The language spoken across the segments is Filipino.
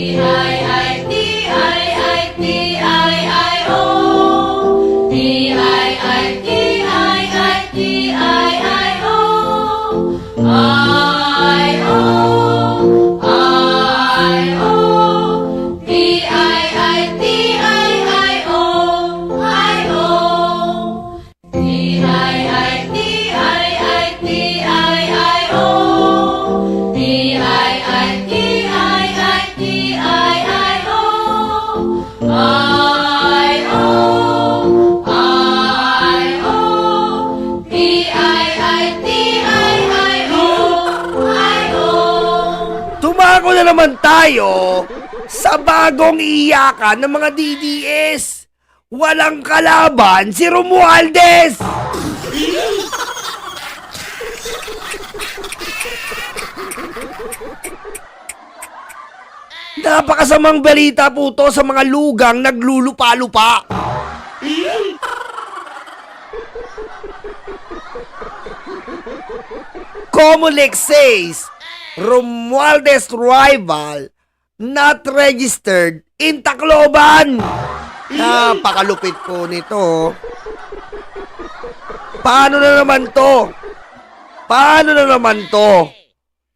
T-I-I-T-I-I-T-I-I-O T-I-I-T-I-I-T-I-I-O I-O I-O T-I-I-T-I-I-O I-O T-I-I-T-I-I-T-I-I-O T-I-I-T-I-I-T-I-I-O Tumako na naman tayo sa bagong iyakan ng mga DDS. Walang kalaban si Romualdez! Napakasamang balita po to sa mga lugang naglulupa-lupa. Comelec says Romualdez rival not registered in Tacloban. Napakalupit po nito. Paano na naman to? Paano na naman to?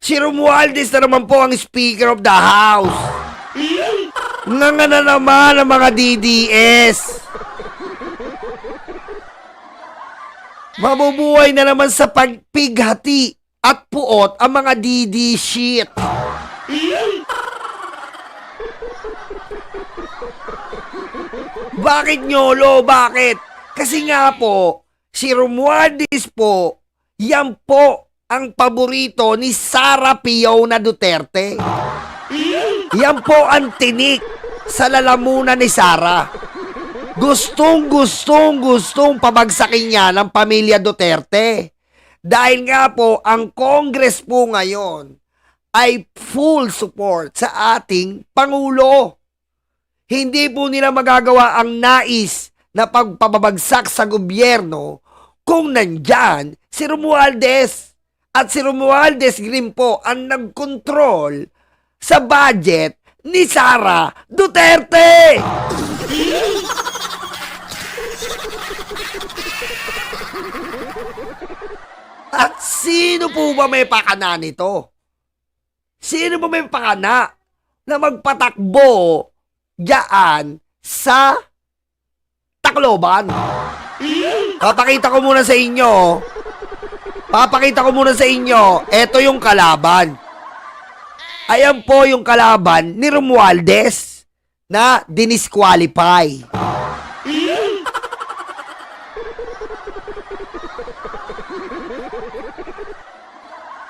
Si Romualdez na naman po ang Speaker of the House. Nga na naman ang mga DDS. Mabubuhay na naman sa pagpighati at puot ang mga DD shit. Bakit Nyolo? Bakit? Kasi nga po, si Romualdez po, yan po ang paborito ni Sara Fiona Duterte. Yan po ang tinik sa lalamunan ni Sara. Gustong pabagsakin niya ng pamilya Duterte. Dahil nga po, ang Congress po ngayon ay full support sa ating Pangulo. Hindi po nila magagawa ang nais na pagpapabagsak sa gobyerno kung nandyan si Romualdez. At si Romualdez rin po ang nagkontrol sa budget ni Sara Duterte. At sino po ba may pakana nito? Sino ba may pakana na magpatakbo diyan sa Tacloban? Papakita ko muna sa inyo. Ito yung kalaban. Ayan po yung kalaban ni Romualdez na dinisqualify.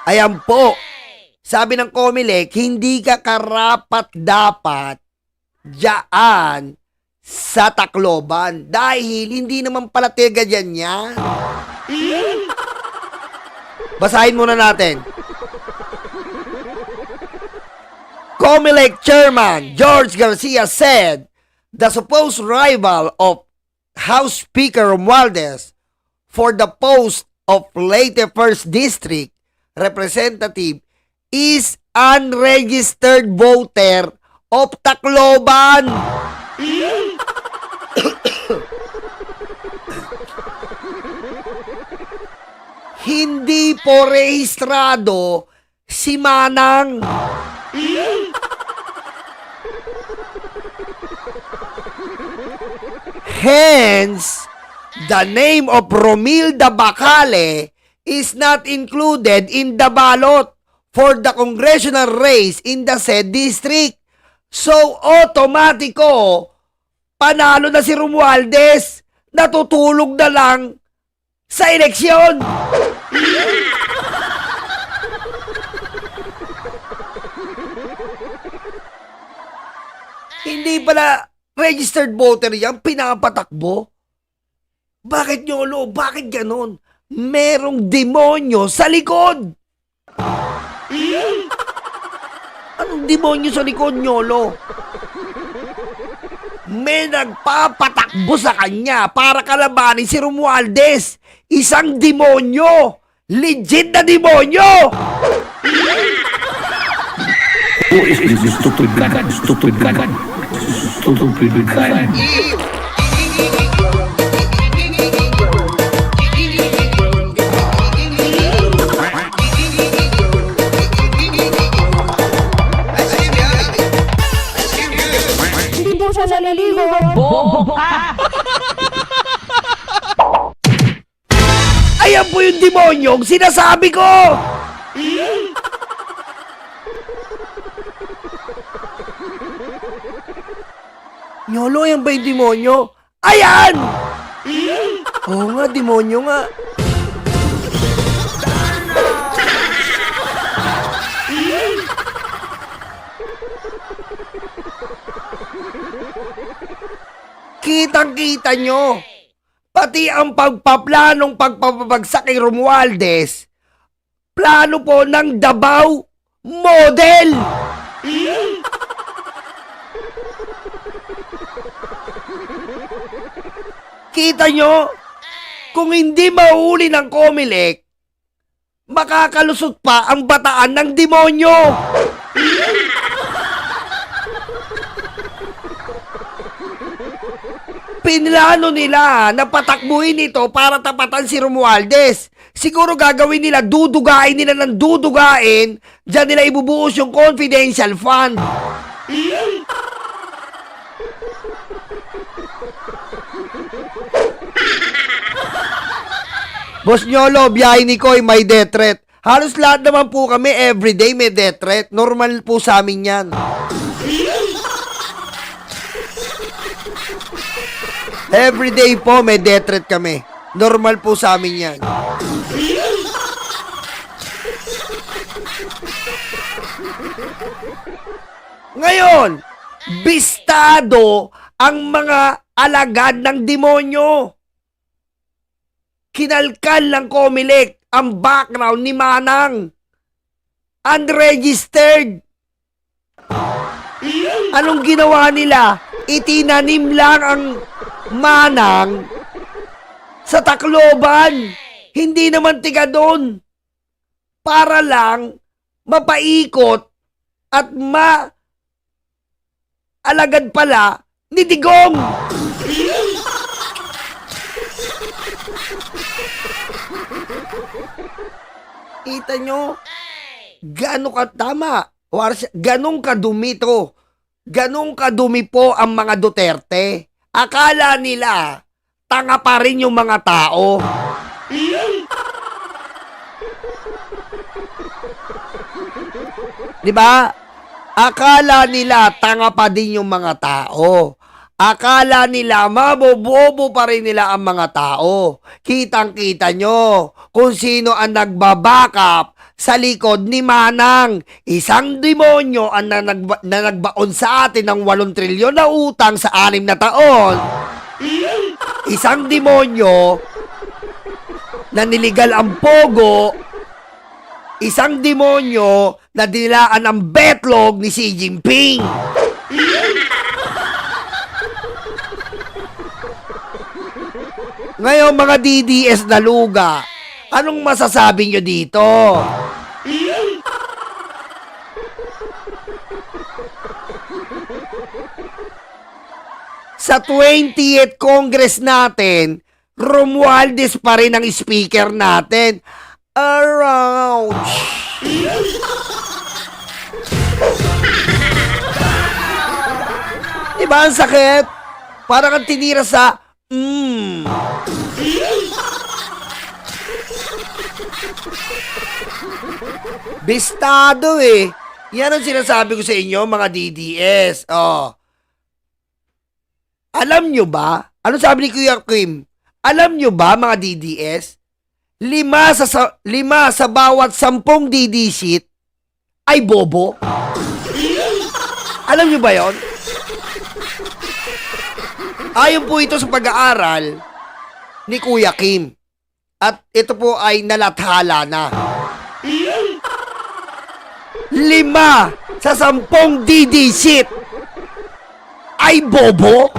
Ayan po. Sabi ng Comelec, hindi ka karapat-dapat diyan sa Tacloban. Dahil hindi naman pala tiga dyan yan. Basahin muna natin. Comelec Chairman George Garcia said the supposed rival of House Speaker Romualdez for the post of Leyte 1st District Representative is unregistered voter of Tacloban. Hindi po rehistrado si Manang. Hence, the name of Romilda Bacale is not included in the ballot for the congressional race in the said district. So, automatiko, panalo na si Romualdez, natutulog na lang sa eleksyon. Hindi pala registered voter yan, pinapatakbo. Bakit Nyolo? Bakit ganon? Merong demonyo sa likod. Anong demonyo sa likod, Nyolo? May nagpapatakbo sa kanya para kalabanin si Romualdez. Isang demonyo. Legit na demonyo. Who is this stupid guy? Stupid guy? Stupid guy? Hindi po siya naliligo. Bobo ka! Ayan po yung demonyong sinasabi ko! Nyolo, yan ba yung demonyo? Ayan! Oo nga, demonyo nga. Kitang-kita nyo. Pati ang pagpaplanong pagpapabagsak kay Romualdez, plano po ng Davao Model. Kita nyo? Kung hindi mahuli ng Comelec, makakalusot pa ang bataan ng demonyo. Pinlano nila na patakbuhin ito para tapatan si Romualdez. Siguro gagawin nila, dudugain nila ng dudugain, dyan nila ibubuhos yung confidential fund. Boss Nyolo, biyahe ni Koy may death threat. Halos lahat naman po kami everyday may death threat. Normal po sa amin yan. Everyday po may death threat kami. Normal po sa amin yan. Ngayon, bistado ang mga alagad ng demonyo. Kinalkal ng Comelec ang background ni Manang. Unregistered. Anong ginawa nila? Itinanim lang ang Manang sa Tacloban. Hindi naman tiga doon. Para lang mapaikot at alagad pala ni Digong. Kita nyo? Gano'ng katama? Ganong kadumi to. Ganong kadumi po ang mga Duterte. Akala nila, tanga pa rin yung mga tao. Diba? Akala nila, tanga pa din yung mga tao. Akala nila, mabobobo pa rin nila ang mga tao. Kitang-kita nyo kung sino ang nagbabakap sa likod ni Manang. Isang demonyo ang na nagbaon sa atin ng 8 trilyon na utang sa 6 na taon. Isang demonyo na niligal ang pogo. Isang demonyo na dilaan ang betlog ni Xi Jinping. Ngayon mga DDS na luga, anong masasabi nyo dito? Sa 20th Congress natin, Romualdez pa rin ang speaker natin. Around. Diba ang sakit? Parang kang tinira sa Bistado eh. Yan ang sinasabi ko sa inyo mga DDS. Oh. Alam nyo ba? Ano sabi ni Kuya Kim? Alam nyo ba mga DDS? 5 sa bawat 10 DD sheet ay bobo. Alam nyo ba yon? Ayon po ito sa pag-aaral ni Kuya Kim. At ito po ay nalathala na. 5 sa 10 DD sheet ay bobo?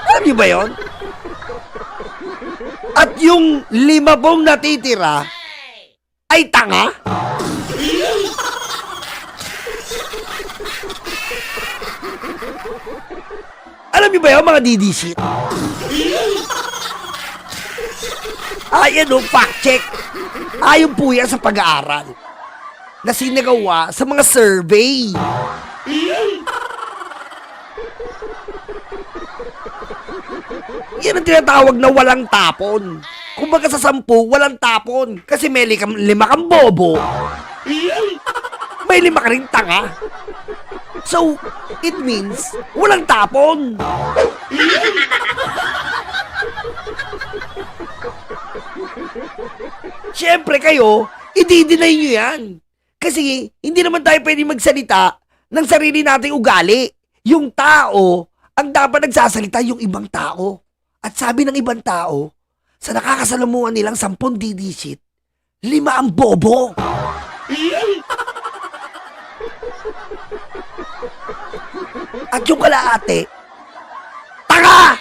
Alam nyo ba yon? At yung 5 pong natitira ay tanga? Alam niyo ba yun, mga DDC? Ayan o, fact check. Ayon po yan sa pag-aaral na sinagawa sa mga survey. Yan ang tinatawag na walang tapon. Kumbaga sa 10, walang tapon. Kasi may 5 kang bobo. May 5 ka rin tanga. So, it means walang tapon. Siyempre kayo, i-deny nyo yan. Kasi hindi naman tayo pwede magsalita ng sarili nating ugali. Yung tao, ang dapat nagsasalita yung ibang tao. At sabi ng ibang tao, sa nakakasalamuhan nilang 10 didisit, 5 ang bobo. At yung kalaate, tanga!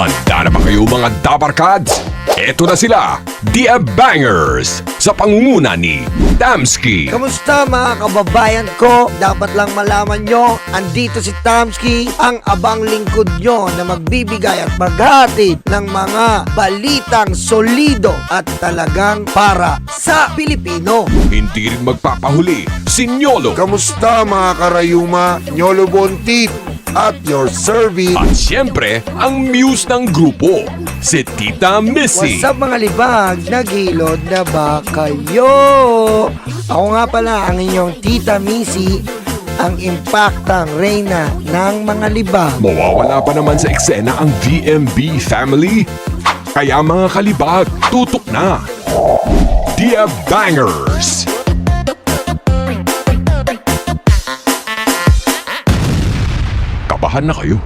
Handa na ba kayo mga Dabarkads? Eto na sila, The Bangers, sa pangunguna ni Tamski. Kamusta mga kababayan ko? Dapat lang malaman nyo, andito si Tamski, ang abang lingkod nyo na magbibigay at maghatid ng mga balitang solido at talagang para sa Pilipino. Hindi rin magpapahuli si Nyolo. Kamusta mga karayuma, Nyolo Bontit at your service. At siyempre, ang muse ng grupo, si Tita Missy. What's up mga libag? Naghilod na ba kayo? Ako nga pala ang inyong Tita Missy, ang impaktang reyna ng mga libag. Mawawala pa naman sa eksena ang VMB family. Kaya mga kalibag, tutok na. The Bangers. Kabahan na kayo.